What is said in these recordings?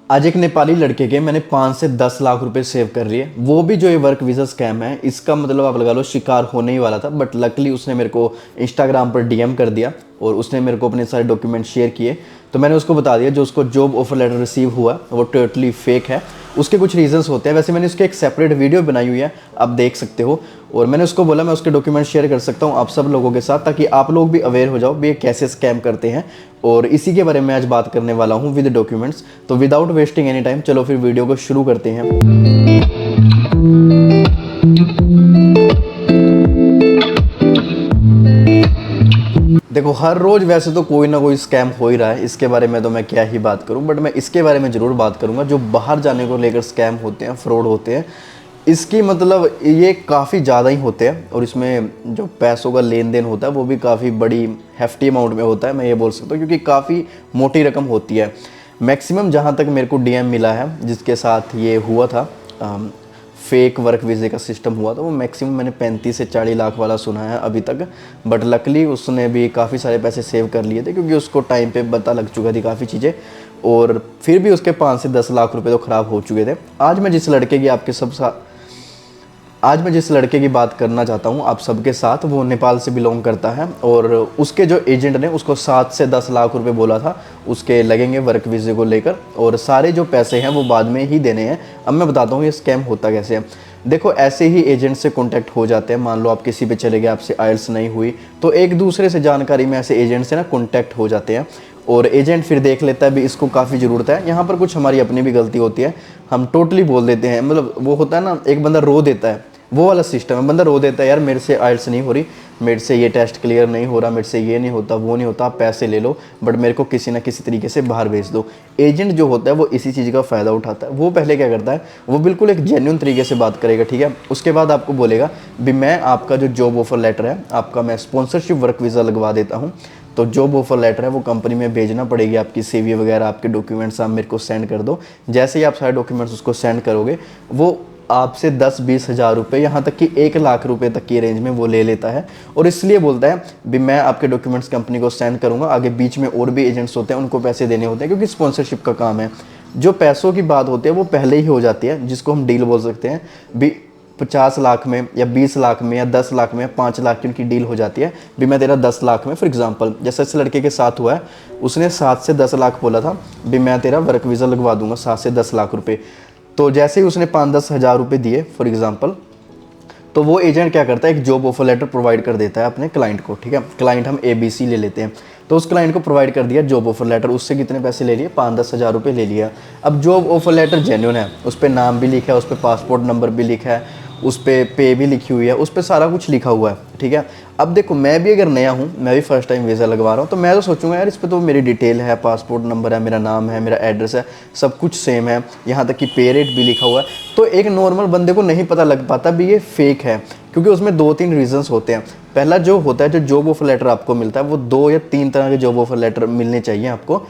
आज एक नेपाली लड़के के मैंने 5 से 10 लाख रुपए सेव कर लिए, वो भी जो ये वर्क वीज़ा स्कैम है इसका मतलब आप लगा लो शिकार होने ही वाला था। बट लकली उसने मेरे को इंस्टाग्राम पर डीएम कर दिया और उसने मेरे को अपने सारे डॉक्यूमेंट शेयर किए। तो मैंने उसको बता दिया जो उसको जॉब ऑफर लेटर रिसीव हुआ वो टोटली फेक है। उसके कुछ रीजंस होते हैं, वैसे मैंने उसके एक सेपरेट वीडियो बनाई हुई है, आप देख सकते हो। और मैंने उसको बोला मैं उसके डॉक्यूमेंट शेयर कर सकता हूँ आप सब लोगों के साथ, ताकि आप लोग भी अवेयर हो जाओ भी ये कैसे स्कैम करते हैं। और इसी के बारे में आज बात करने वाला हूँ विद डॉक्यूमेंट्स। तो विदाउट वेस्टिंग एनी टाइम चलो फिर वीडियो को शुरू करते हैं। देखो हर रोज़ वैसे तो कोई ना कोई स्कैम हो ही रहा है, इसके बारे में तो मैं क्या ही बात करूं। बट मैं इसके बारे में ज़रूर बात करूंगा जो बाहर जाने को लेकर स्कैम होते हैं, फ्रॉड होते हैं। इसकी मतलब ये काफ़ी ज़्यादा ही होते हैं और इसमें जो पैसों का लेन देन होता है वो भी काफ़ी बड़ी हेफ्टी अमाउंट में होता है, मैं ये बोल सकता हूँ, क्योंकि काफ़ी मोटी रकम होती है। मैक्सिमम जहाँ तक मेरे को डीएम मिला है जिसके साथ ये हुआ था, फेक वर्क वीज़े का सिस्टम हुआ था, वो मैक्सिमम मैंने 35 से 40 लाख वाला सुना है अभी तक। बट लकली उसने भी काफ़ी सारे पैसे सेव कर लिए थे क्योंकि उसको टाइम पे पता लग चुका थी काफ़ी चीज़ें, और फिर भी उसके 5 से 10 लाख रुपए तो ख़राब हो चुके थे। आज मैं जिस लड़के की बात करना चाहता हूँ आप सबके साथ, वो नेपाल से बिलोंग करता है और उसके जो एजेंट ने उसको 7 से 10 लाख रुपए बोला था उसके लगेंगे वर्क वीज़े को लेकर, और सारे जो पैसे हैं वो बाद में ही देने हैं। अब मैं बताता हूँ ये स्कैम होता कैसे है। देखो ऐसे ही एजेंट से कॉन्टैक्ट हो जाते हैं, मान लो आप किसी पे चले गए, आपसे आइल्स नहीं हुई, तो एक दूसरे से जानकारी में ऐसे एजेंट से ना कॉन्टैक्ट हो जाते हैं और एजेंट फिर देख लेता है भी इसको काफ़ी ज़रूरत है। यहाँ पर कुछ हमारी अपनी भी गलती होती है, हम टोटली बोल देते हैं, मतलब वो होता है ना एक बंदा रो देता है, वो वाला सिस्टम है। बंदा रो देता है यार मेरे से आइल्स नहीं हो रही, मेरे से ये टेस्ट क्लियर नहीं हो रहा, मेरे से ये नहीं होता, वो नहीं होता, आप पैसे ले लो बट मेरे को किसी ना किसी तरीके से बाहर भेज दो। एजेंट जो होता है वो इसी चीज़ का फ़ायदा उठाता है। वो पहले क्या करता है, वो बिल्कुल एक जेन्युइन तरीके से बात करेगा, ठीक है। उसके बाद आपको बोलेगा भी मैं आपका जो जॉब ऑफर लेटर है आपका मैं स्पॉन्सरशिप वर्क वीज़ा लगवा देता हूँ। तो जॉब ऑफर लेटर है वो कंपनी में भेजना पड़ेगी, आपकी सीवी वगैरह आपके डॉक्यूमेंट्स आप मेरे को सेंड कर दो। जैसे ही आप सारे डॉक्यूमेंट्स उसको सेंड करोगे वो आपसे 10-20 हज़ार रुपये, यहाँ तक कि 1 लाख रुपए तक की रेंज में वो ले लेता है। और इसलिए बोलता है भी मैं आपके डॉक्यूमेंट्स कंपनी को सेंड करूँगा। आगे बीच में और भी एजेंट्स होते हैं उनको पैसे देने होते हैं क्योंकि स्पॉन्सरशिप का काम है। जो पैसों की बात होती है वो पहले ही हो जाती है, जिसको हम डील बोल सकते हैं भी। 50 लाख में या 20 लाख में या 10 लाख में या 5 लाख की उनकी डील हो जाती है भी मैं तेरा 10 लाख में, फॉर एग्जांपल जैसे इस लड़के के साथ हुआ है, उसने 7 से 10 लाख बोला था भी मैं तेरा वर्क वीज़ा लगवा दूंगा 7 से 10 लाख रुपए। तो जैसे ही उसने 5-10 हज़ार रुपये दिए फॉर एग्जांपल, तो वो एजेंट क्या करता है एक जॉब ऑफर लेटर प्रोवाइड कर देता है अपने क्लाइंट को, ठीक है। क्लाइंट हम ABC ले लेते हैं, तो उस क्लाइंट को प्रोवाइड कर दिया जॉब ऑफर लेटर। उससे कितने पैसे ले लिए, 5-10 हज़ार रुपये ले लिया। अब जॉब ऑफर लेटर जेन्युइन है, उस पर नाम भी लिखा है, उस पर पासपोर्ट नंबर भी लिखा है, उस पर पे भी लिखी हुई है, उस पर सारा कुछ लिखा हुआ है, ठीक है। अब देखो मैं भी अगर नया हूँ, मैं भी फर्स्ट टाइम वीज़ा लगवा रहा हूँ, तो मैं तो सोचूंगा यार इस पर तो मेरी डिटेल है, पासपोर्ट नंबर है, मेरा नाम है, मेरा एड्रेस है, सब कुछ सेम है, यहाँ तक कि पे रेट भी लिखा हुआ है। तो एक नॉर्मल बंदे को नहीं पता लग पाता भी ये फेक है, क्योंकि उसमें 2-3 रीजंस होते हैं। पहला जो होता है, जो जॉब ऑफर लेटर आपको मिलता है वो 2 या 3 तरह के जॉब ऑफर लेटर मिलने चाहिए आपको।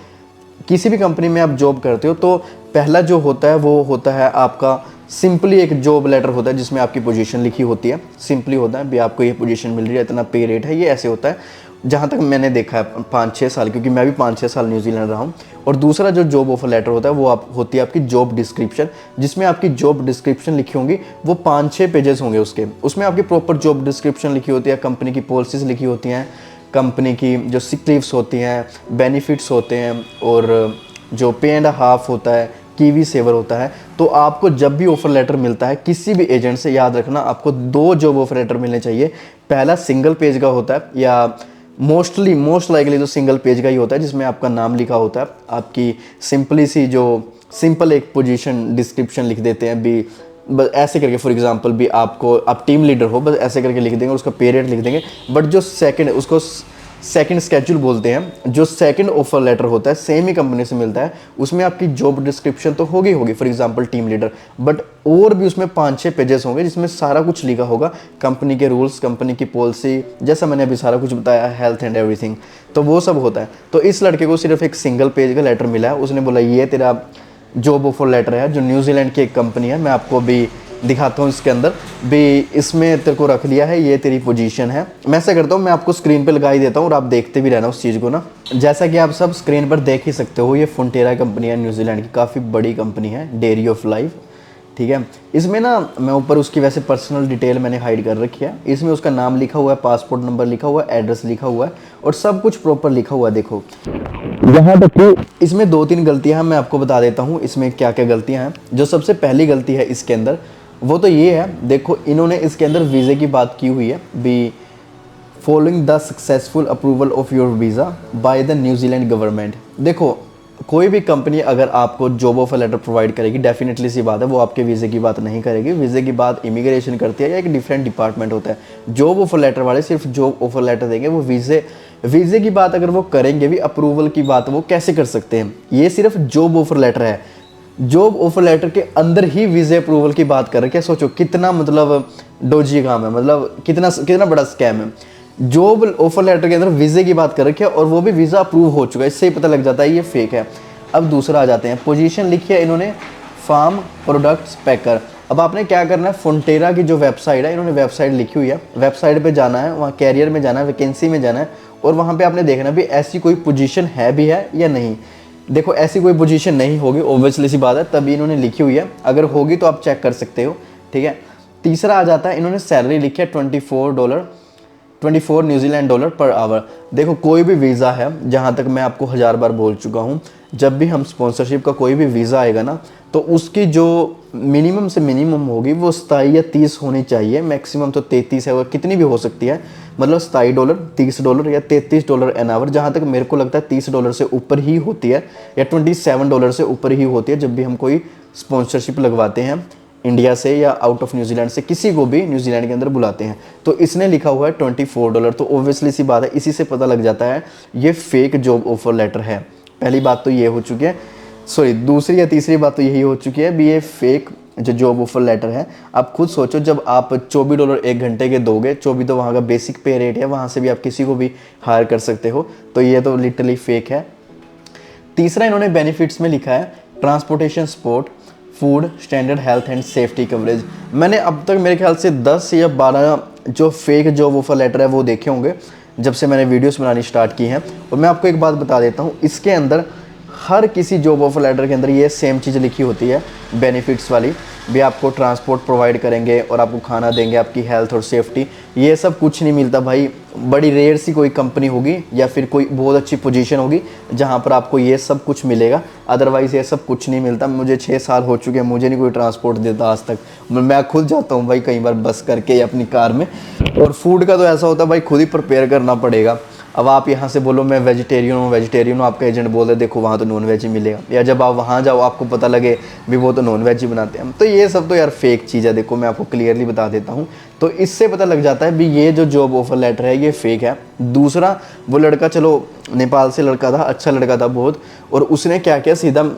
किसी भी कंपनी में आप जॉब करते हो तो पहला जो होता है वो होता है आपका सिंपली एक जॉब लेटर होता है जिसमें आपकी पोजीशन लिखी होती है। सिंपली होता है भी आपको ये पोजीशन मिल रही है, इतना पे रेट है, ये ऐसे होता है जहाँ तक मैंने देखा है 5-6 साल, क्योंकि मैं भी 5-6 साल न्यूजीलैंड रहा हूँ। और दूसरा जो जॉब ऑफर लेटर होता है वो होती है आपकी जॉब डिस्क्रिप्शन, जिसमें आपकी जॉब डिस्क्रिप्शन लिखी होंगी, वो 5-6 पेजेस होंगे उसके। उसमें आपकी प्रॉपर जॉब डिस्क्रिप्शन लिखी होती है, कंपनी की पॉलिसीज़ लिखी होती हैं, कंपनी की जो सिक लीव्स होती हैं, बेनिफिट्स होते हैं, और जो पे एंड हाफ होता है, कीवी सेवर होता है। तो आपको जब भी ऑफर लेटर मिलता है किसी भी एजेंट से, याद रखना आपको 2 जॉब ऑफर लेटर मिलने चाहिए। पहला सिंगल पेज का होता है, या मोस्ट लाइकली तो सिंगल पेज का ही होता है, जिसमें आपका नाम लिखा होता है, आपकी सिंपली सी जो सिंपल एक पोजीशन डिस्क्रिप्शन लिख देते हैं भी, बस ऐसे करके, फॉर एग्जांपल भी आप टीम लीडर हो, बस ऐसे करके लिख देंगे, उसका पे रेट लिख देंगे। बट जो सेकंड, उसको सेकंड स्केड्यूल बोलते हैं, जो सेकंड ऑफर लेटर होता है सेम ही कंपनी से मिलता है, उसमें आपकी जॉब डिस्क्रिप्शन तो होगी, for example team leader, but और भी उसमें 5-6 पेजेस होंगे जिसमें सारा कुछ लिखा होगा, कंपनी के रूल्स, कंपनी की पॉलिसी, जैसा मैंने अभी सारा कुछ बताया, हेल्थ एंड एवरीथिंग, तो वो सब होता है। तो इस लड़के को सिर्फ एक सिंगल पेज का लेटर मिला है, उसने बोला ये तेरा जॉब ऑफर लेटर है, जो न्यूजीलैंड की एक कंपनी है, मैं आपको अभी दिखाता हूँ इसके अंदर भी, इसमें तेरे को रख लिया है, ये तेरी पोजीशन है। मैं ऐसा करता हूँ, मैं आपको स्क्रीन पे लगा ही देता हूँ और आप देखते भी रहना उस चीज़ को ना। जैसा कि आप सब स्क्रीन पर देख ही सकते हो, ये फोंटेरा कंपनी है, न्यूजीलैंड की काफ़ी बड़ी कंपनी है, डेयरी ऑफ लाइफ, ठीक है। इसमें ना मैं ऊपर उसकी वैसे पर्सनल डिटेल मैंने हाइड कर रखी है। इसमें उसका नाम लिखा हुआ है, पासपोर्ट नंबर लिखा हुआ है, एड्रेस लिखा हुआ है और सब कुछ प्रॉपर लिखा हुआ है। देखो यहाँ तक कि इसमें 2-3 गलतियां हैं, मैं आपको बता देता हूँ इसमें क्या क्या गलतियां हैं। जो सबसे पहली गलती है इसके अंदर वो तो ये है, देखो इन्होंने इसके अंदर वीज़े की बात की हुई है भी, following the successful approval of your visa by the New Zealand government. देखो कोई भी कंपनी अगर आपको जॉब ऑफर लेटर प्रोवाइड करेगी, डेफिनेटली सी बात है वो आपके वीज़े की बात नहीं करेगी। वीज़े की बात इमिग्रेशन करती है या एक डिफरेंट डिपार्टमेंट होता है। जॉब ऑफर लेटर वाले सिर्फ जॉब ऑफर लेटर देंगे, वो वीज़े की बात अगर वो करेंगे भी, अप्रूवल की बात वो कैसे कर सकते हैं। ये सिर्फ जॉब ऑफर लेटर है, जॉब ऑफर लेटर के अंदर ही वीज़े अप्रूवल की बात कर रखे हैं। सोचो कितना मतलब डोजी काम है, मतलब कितना बड़ा स्कैम है। जॉब ऑफर लेटर के अंदर वीज़े की बात कर रखी है और वो भी वीज़ा अप्रूव हो चुका है, इससे ही पता लग जाता है ये फेक है। अब दूसरा आ जाते हैं, पोजीशन लिखी है इन्होंने फार्म प्रोडक्ट्स पैकर। अब आपने क्या करना है, फोंटेरा की जो वेबसाइट है, इन्होंने वेबसाइट लिखी हुई है, वेबसाइट पे जाना है, वहाँ कैरियर में जाना है, वैकेंसी में जाना है और वहाँ पे आपने देखना भी ऐसी कोई पोजीशन है भी है या नहीं। देखो ऐसी कोई पोजीशन नहीं होगी, ऑब्वियसली सी बात है, तभी इन्होंने लिखी हुई है। अगर होगी तो आप चेक कर सकते हो, ठीक है। तीसरा आ जाता है, इन्होंने सैलरी लिखी है $24 न्यूजीलैंड डॉलर पर आवर। देखो कोई भी वीज़ा है, जहाँ तक मैं आपको 1000 बार बोल चुका हूँ, जब भी हम स्पॉन्सरशिप का कोई भी वीज़ा आएगा ना, तो उसकी जो मिनिमम से मिनिमम होगी वो 27 या 30 होनी चाहिए, मैक्सिमम तो 33 है, और कितनी भी हो सकती है, मतलब $27, $30 या $33 एन आवर। जहाँ तक मेरे को लगता है $30 से ऊपर ही होती है या $27 से ऊपर ही होती है जब भी हम कोई स्पॉन्सरशिप लगवाते हैं इंडिया से या आउट ऑफ न्यूजीलैंड से, किसी को भी न्यूजीलैंड के अंदर बुलाते हैं। तो इसने लिखा हुआ है $24, तो ओब्वियसली सी बात है, इसी से पता लग जाता है ये फेक जॉब ऑफर लेटर है। पहली बात तो ये हो चुकी है, सॉरी दूसरी या तीसरी बात तो यही हो चुकी है भी, ये फेक जो जॉब ऑफर लेटर है। आप खुद सोचो, जब आप $24 1 घंटे के दोगे, 24 तो वहाँ का बेसिक पे रेट है, वहाँ से भी आप किसी को भी हायर कर सकते हो, तो ये तो लिटरली फेक है। तीसरा इन्होंने बेनिफिट्स में लिखा है transportation support, food, standard health and safety coverage. मैंने अब तक मेरे ख्याल से 10 या 12 जो फेक जॉब ऑफर लेटर है वो देखे होंगे जब से मैंने वीडियोस बनानी स्टार्ट की हैं। और मैं आपको एक बात बता देता हूँ, इसके अंदर हर किसी जॉब ऑफर लेटर के अंदर ये सेम चीज़ लिखी होती है, बेनिफिट्स वाली भी, आपको ट्रांसपोर्ट प्रोवाइड करेंगे और आपको खाना देंगे, आपकी हेल्थ और सेफ्टी। ये सब कुछ नहीं मिलता भाई, बड़ी रेयर सी कोई कंपनी होगी या फिर कोई बहुत अच्छी पोजीशन होगी जहाँ पर आपको ये सब कुछ मिलेगा, अदरवाइज़ ये सब कुछ नहीं मिलता। मुझे 6 साल हो चुके हैं, मुझे नहीं कोई ट्रांसपोर्ट देता आज तक। मैं खुद जाता हूँ भाई कई बार बस करके या अपनी कार में। और फूड का तो ऐसा होता है भाई, खुद ही प्रिपेयर करना पड़ेगा। अब आप यहाँ से बोलो मैं वेजिटेरियन हूँ, आपका एजेंट बोल दे देखो वहाँ तो नॉन वेज ही मिलेगा, या जब आप वहाँ जाओ आपको पता लगे भी वो तो नॉन वेज ही बनाते हैं। तो ये सब तो यार फेक चीज़ है, देखो मैं आपको क्लियरली बता देता हूँ। तो इससे पता लग जाता है भी ये जो जॉब ऑफर लेटर है ये फेक है। दूसरा, वो लड़का चलो नेपाल से लड़का था, अच्छा लड़का था बहुत, और उसने क्या किया, सीधा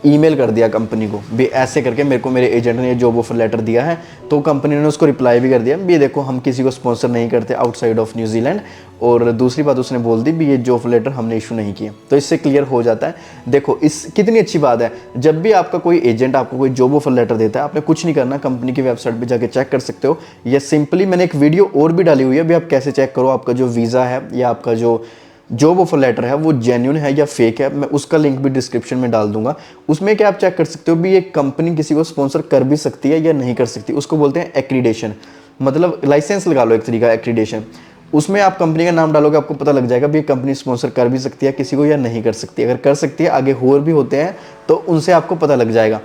ईमेल कर दिया कंपनी को भी ऐसे करके मेरे को मेरे एजेंट ने ये जॉब ऑफर लेटर दिया है। तो कंपनी ने उसको रिप्लाई भी कर दिया भी देखो हम किसी को स्पॉन्सर नहीं करते आउटसाइड ऑफ न्यूजीलैंड। और दूसरी बात उसने बोल दी भी ये जॉब लेटर हमने इशू नहीं किया। तो इससे क्लियर हो जाता है। देखो इस कितनी अच्छी बात है, जब भी आपका कोई एजेंट आपको कोई जॉब ऑफर लेटर देता है, आपने कुछ नहीं करना, कंपनी की वेबसाइट पर जाके चेक कर सकते हो, या सिंपली मैंने एक वीडियो और भी डाली हुई है भी, आप कैसे चेक करो आपका जो वीज़ा है या आपका जो जॉब ऑफर लेटर है वो जेन्युइन है या फेक है। मैं उसका लिंक भी डिस्क्रिप्शन में डाल दूंगा। उसमें क्या आप चेक कर सकते हो भी ये कंपनी किसी को स्पॉन्सर कर भी सकती है या नहीं कर सकती। उसको बोलते हैं एक्रीडेशन, मतलब लाइसेंस लगा लो एक तरीका एक्रीडेशन। उसमें आप कंपनी का नाम डालोगे, आपको पता लग जाएगा भी ये कंपनी स्पॉन्सर कर भी सकती है किसी को या नहीं कर सकती। अगर कर सकती है, आगे और भी होते हैं तो उनसे आपको पता लग जाएगा।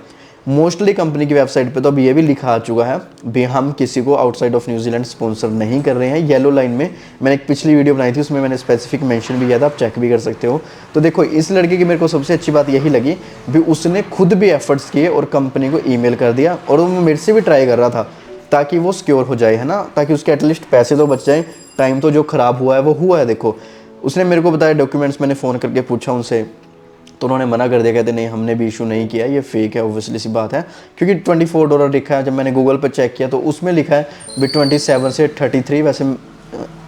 मोस्टली कंपनी की वेबसाइट पे तो अब ये भी लिखा आ चुका है भी हम किसी को आउटसाइड ऑफ न्यूजीलैंड स्पॉन्सर नहीं कर रहे हैं। येलो लाइन में मैंने एक पिछली वीडियो बनाई थी, उसमें मैंने स्पेसिफिक मेंशन भी किया था, आप चेक भी कर सकते हो। तो देखो इस लड़के की मेरे को सबसे अच्छी बात यही लगी भी उसने खुद भी एफर्ट्स किए और कंपनी को ईमेल कर दिया, और वो मेरे से भी ट्राई कर रहा था ताकि वो सिक्योर हो जाए, है ना, ताकि उसके एटलीस्ट पैसे तो बच जाए। टाइम तो जो ख़राब हुआ है वो हुआ है। देखो उसने मेरे को बताया डॉक्यूमेंट्स, मैंने फ़ोन करके पूछा उनसे तो उन्होंने मना कर दिया, कहते नहीं हमने भी इशू नहीं किया, ये फेक है, ऑब्वियसली सी बात है, क्योंकि $24 लिखा है। जब मैंने गूगल पर चेक किया तो उसमें लिखा है भी 27 से 33, वैसे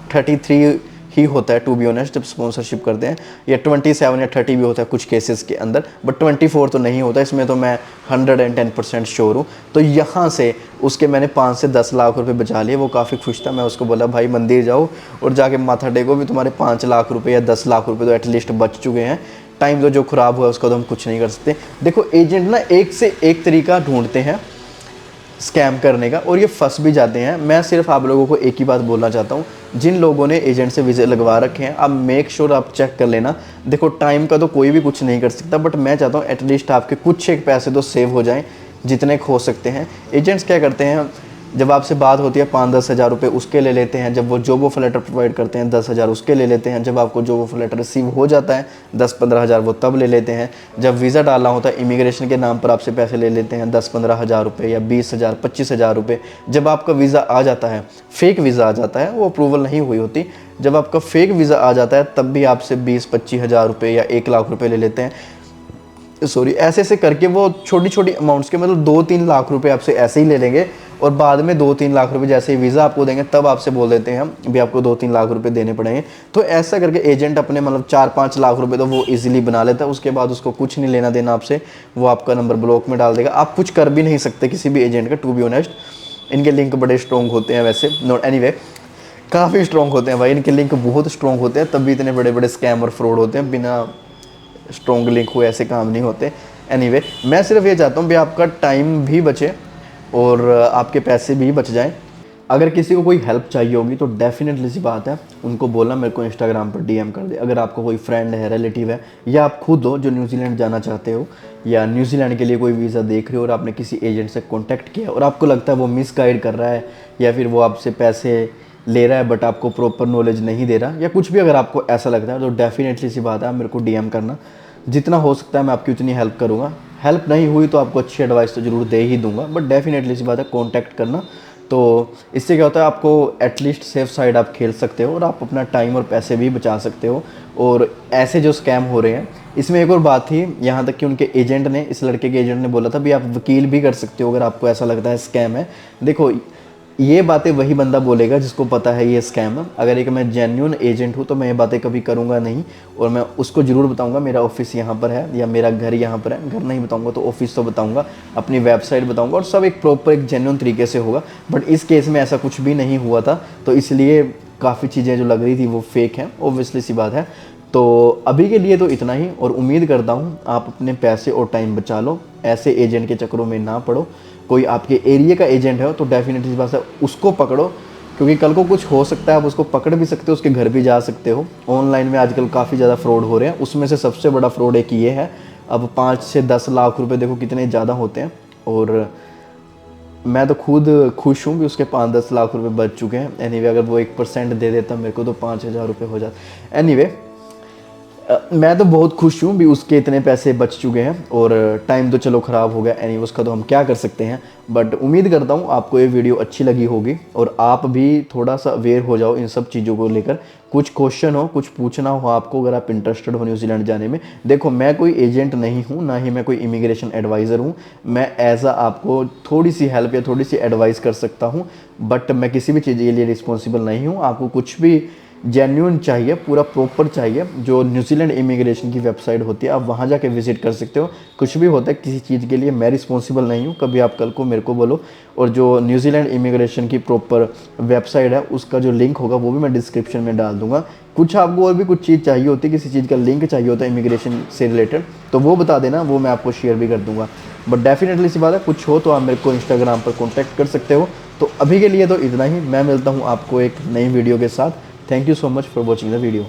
33 ही होता है टू बी ऑनेस्ट जब स्पॉन्सरशिप करते हैं, या 27 या 30 भी होता है कुछ केसेस के अंदर, बट 24 तो नहीं होता, इसमें तो मैं 110% श्योर हूँ। तो यहाँ से उसके मैंने 5 से 10 लाख रुपए बचा लिए। वो काफ़ी खुश था। मैं उसको बोला भाई मंदिर जाओ और जाके माथा टेको, भी तुम्हारे 5 लाख रुपए या 10 लाख रुपए तो एटलीस्ट बच चुके हैं। टाइम तो जो ख़राब हुआ उसका तो हम कुछ नहीं कर सकते। देखो एजेंट ना एक से एक तरीका ढूंढते हैं स्कैम करने का, और ये फंस भी जाते हैं। मैं सिर्फ आप लोगों को एक ही बात बोलना चाहता हूँ, जिन लोगों ने एजेंट से वीज़े लगवा रखे हैं, आप मेक श्योर आप चेक कर लेना। देखो टाइम का तो कोई भी कुछ नहीं कर सकता, बट मैं चाहता हूँ एटलीस्ट आपके कुछ एक पैसे तो सेव हो जाएं जितने खो सकते हैं। एजेंट्स क्या करते हैं, जब आपसे बात होती है 5-10 हज़ार रुपये उसके ले लेते हैं। जब वो जॉब ऑफर लेटर प्रोवाइड करते हैं 10 हज़ार उसके ले लेते हैं। जब आपको जॉब ऑफर लेटर रिसीव हो जाता है 10-15 हज़ार वो तब ले लेते हैं। जब वीज़ा डालना होता है इमिग्रेशन के नाम पर आपसे पैसे ले लेते हैं 10-15 हज़ार रुपये या 20 हज़ार 25 हज़ार रुपये। जब आपका वीज़ा आ जाता है, फेक वीज़ा आ जाता है, वो अप्रूवल नहीं हुई होती, जब आपका फेक वीज़ा आ जाता है तब भी आपसे 20-25 हज़ार रुपये या 1 लाख रुपये ले लेते हैं। सॉरी, ऐसे ऐसे करके वो छोटी छोटी अमाउंट्स के मतलब 2-3 लाख रुपए आपसे ऐसे ही ले लेंगे, और बाद में 2-3 लाख रुपए जैसे ही वीज़ा आपको देंगे तब आपसे बोल देते हैं भी आपको 2-3 लाख रुपए देने पड़ेंगे। तो ऐसा करके एजेंट अपने मतलब 4-5 लाख रुपए तो वो इजीली बना लेता है। उसके बाद उसको कुछ नहीं लेना देना आपसे, वो आपका नंबर ब्लॉक में डाल देगा। आप कुछ कर भी नहीं सकते किसी भी एजेंट का, टू बी ऑनेस्ट। इनके लिंक बड़े स्ट्रॉन्ग होते हैं वैसे, नॉट एनीवे, काफ़ी स्ट्रॉन्ग होते हैं भाई, इनके लिंक बहुत स्ट्रॉन्ग होते हैं, तब भी इतने बड़े बड़े स्कैम और फ्रॉड होते हैं। बिना स्ट्रॉन्ग लिंक हुए ऐसे काम नहीं होते। एनीवे, मैं सिर्फ ये चाहता हूँ भी आपका टाइम भी बचे और आपके पैसे भी बच जाएं। अगर किसी को कोई हेल्प चाहिए होगी तो डेफिनेटली सी बात है उनको बोलना मेरे को इंस्टाग्राम पर डीएम कर दे। अगर आपको कोई फ्रेंड है, रिलेटिव है, या आप खुद हो जो न्यूजीलैंड जाना चाहते हो या न्यूजीलैंड के लिए कोई वीज़ा देख रहे हो और आपने किसी एजेंट से कॉन्टैक्ट किया और आपको लगता है वो मिस गाइड कर रहा है या फिर वो आपसे पैसे ले रहा है बट आपको प्रॉपर नॉलेज नहीं दे रहा, या कुछ भी अगर आपको ऐसा लगता है तो डेफिनेटली सी बात है मेरे को डीएम करना। जितना हो सकता है मैं आपकी उतनी हेल्प करूँगा। हेल्प नहीं हुई तो आपको अच्छी एडवाइस तो ज़रूर दे ही दूंगा, बट डेफिनेटली सी बात है कॉन्टैक्ट करना। तो इससे क्या होता है आपको एटलीस्ट सेफ साइड आप खेल सकते हो और आप अपना टाइम और पैसे भी बचा सकते हो। और ऐसे जो स्कैम हो रहे हैं, इसमें एक और बात थी, यहाँ तक कि उनके एजेंट ने, इस लड़के के एजेंट ने बोला था भी आप वकील भी कर सकते हो अगर आपको ऐसा लगता है स्कैम है। देखो ये बातें वही बंदा बोलेगा जिसको पता है ये स्कैम है। अगर एक मैं जेन्युइन एजेंट हूँ तो मैं ये बातें कभी करूँगा नहीं, और मैं उसको ज़रूर बताऊँगा मेरा ऑफिस यहाँ पर है या मेरा घर यहाँ पर है। घर नहीं बताऊँगा तो ऑफिस तो बताऊँगा, अपनी वेबसाइट बताऊँगा, और सब एक प्रॉपर एक जेन्युइन तरीके से होगा। बट इस केस में ऐसा कुछ भी नहीं हुआ था, तो इसलिए काफ़ी चीज़ें जो लग रही थी वो फेक हैं, ऑब्वियसली सी बात है। तो अभी के लिए तो इतना ही, और उम्मीद करता हूँ आप अपने पैसे और टाइम बचा लो, ऐसे एजेंट के चक्करों में ना पड़ो। कोई आपके एरिया का एजेंट है तो डेफिनेटली बात है उसको पकड़ो, क्योंकि कल को कुछ हो सकता है, आप उसको पकड़ भी सकते हो, उसके घर भी जा सकते हो। ऑनलाइन में आजकल काफ़ी ज़्यादा फ्रॉड हो रहे हैं, उसमें से सबसे बड़ा फ्रॉड एक ये है। अब 5 से 10 लाख रुपए देखो कितने ज़्यादा होते हैं, और मैं तो खुद खुश हूँ कि उसके 5-10 लाख रुपए बच चुके हैं। एनीवे, अगर वो 1% दे देता मेरे को तो 5,000 रुपये हो जाते। एनीवे, मैं तो बहुत खुश हूँ भी उसके इतने पैसे बच चुके हैं, और टाइम तो चलो ख़राब हो गया, एनी उसका तो हम क्या कर सकते हैं। बट उम्मीद करता हूँ आपको ये वीडियो अच्छी लगी होगी और आप भी थोड़ा सा अवेयर हो जाओ इन सब चीज़ों को लेकर। कुछ क्वेश्चन हो, कुछ पूछना हो आपको, अगर आप इंटरेस्टेड हो न्यूजीलैंड जाने में। देखो मैं कोई एजेंट नहीं हूँ, ना ही मैं कोई इमिग्रेशन एडवाइज़र हूँ। मैं एज आ आपको थोड़ी सी हेल्प या थोड़ी सी एडवाइस कर सकता हूँ, बट मैं किसी भी चीज़ के लिए रिस्पॉन्सिबल नहीं हूँ। आपको कुछ भी जेन्युइन चाहिए, पूरा प्रॉपर चाहिए, जो न्यूजीलैंड इमिग्रेशन की वेबसाइट होती है आप वहाँ जाके विजिट कर सकते हो। कुछ भी होता है किसी चीज़ के लिए मैं रिस्पॉन्सिबल नहीं हूँ, कभी आप कल को मेरे को बोलो। और जो न्यूजीलैंड इमिग्रेशन की प्रॉपर वेबसाइट है उसका जो लिंक होगा वो भी मैं डिस्क्रिप्शन में डाल दूंगा। कुछ आपको और भी कुछ चीज़ चाहिए होती है, किसी चीज़ का लिंक चाहिए होता है इमिग्रेशन से रिलेटेड, तो वो बता देना, वो मैं आपको शेयर भी कर दूंगा। बट डेफिनेटली सी बात है, कुछ हो तो आप मेरे को इंस्टाग्राम पर कॉन्टैक्ट कर सकते हो। तो अभी के लिए तो इतना ही, मैं मिलता हूँ आपको एक नई वीडियो के साथ। Thank you so much for watching the video.